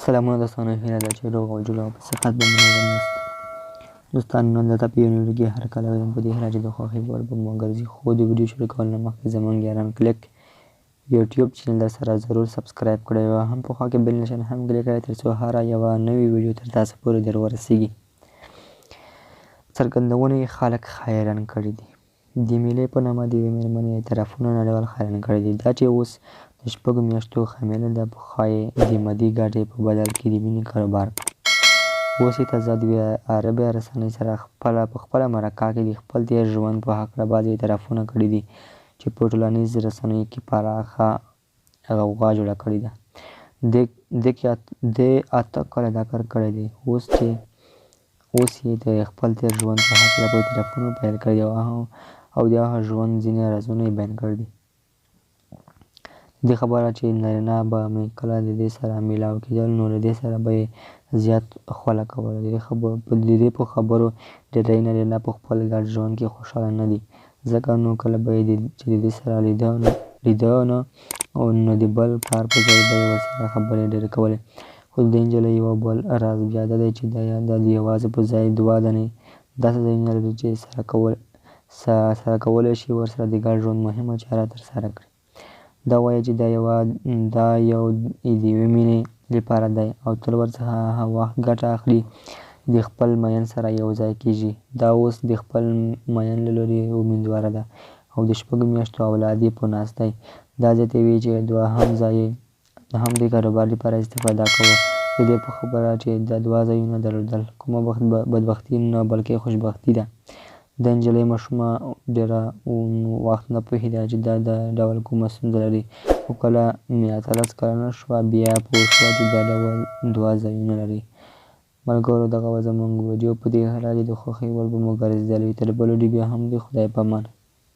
سلامونه دوستانو، هیله ده چې روغ او جوړ او په صحت به منظم یاست. دوستانو نن درته په یو نوي ویډیو کې هرکله وایم په دې هیله چې د خوښۍ وړ به مو ګرځي، خو د ویډیو شروع کولو نه مخکې زموږ یاران کلیک یوټیوب چینل درسره ضرور سبسکرایب کړئ او هم په خوا کې بیل نشان هم کلیک کړئ تر څو هره یوه نوې ویډیو تر تاسو پورې در ورسیږي. څرګندونې خلک حیران کړي دي. د میلې په نامه د یوې مېرمنې اعترافونه نړیوال حیران کړي دي. دا چې اوس د 6 میاشتو حامله ده، پخوا یې د مدي ګټې په بدل کې د مینې کاروبار کړ. اوس یې تازه د عربي رسنۍ سره په خپله مرکه کې د خپل تېر ژوند په هکله بعضې اعترافونه کړي دي چې په ټولنیزو رسنیو کې پراخه غوغا جوړه کړې ده. د 8 کاله دا کار کړی دی. اوس یې د خپل تېر ژوند په هکله په اعترافونو پیل کړی دی او د هغه ژوند ځینې رازونه یې بیان کړي دي. دې خبره چې نارینه به مې کله د دې سره میلاو کېدل نو له دې سره به یې زیات خوله کوله. د دې په خبرو ډېری نارینه په خپل ګډ ژوند کې خوشحاله نه دي، ځکه نو کله به یې چې د دې سره لیده نو د بل کار په ځای به یې ورسره خبرې ډېرې کولې. خو د دې نجلۍ یو بل راز بیا دا دی چې دا د یوازې په ځای 2 دانې داسې ځایونه لري چې سره کولی شي ورسره د ګډ ژوند مهمه چاره ترسره کړي. دا وایي چې دا یو د یوې مینې لپاره دی او تل ورڅخه وخت ګټه اخلي، د خپل مین سره یو ځای کېږي. دا اوس د خپل مین له لورې امیندواره ده او د 6 میاشتو اولاد یې په ناز دی. دا زیاتوي چې دوهم ځای یې هم د کاروبار لپاره استفاده کوو. د دې په خبره چې دا 2 ځایونه درلودل کومه بدبختي نه بلکې خوشبختي ده. د نجلۍ ماشومه ډېره وخت نه پوهېده چې دا ډول کومه ستونزه لري، خو کله 18 کلنه شوه بیا پوه شوه چې دا ډول 2 ځایونه لري. ملګرو، دغه وه زموږ ویډیو په دې هیله چې د خوښۍ وړ به مو ګرځېدلی. تر بل ویډیو بیا هم د خدای په امان.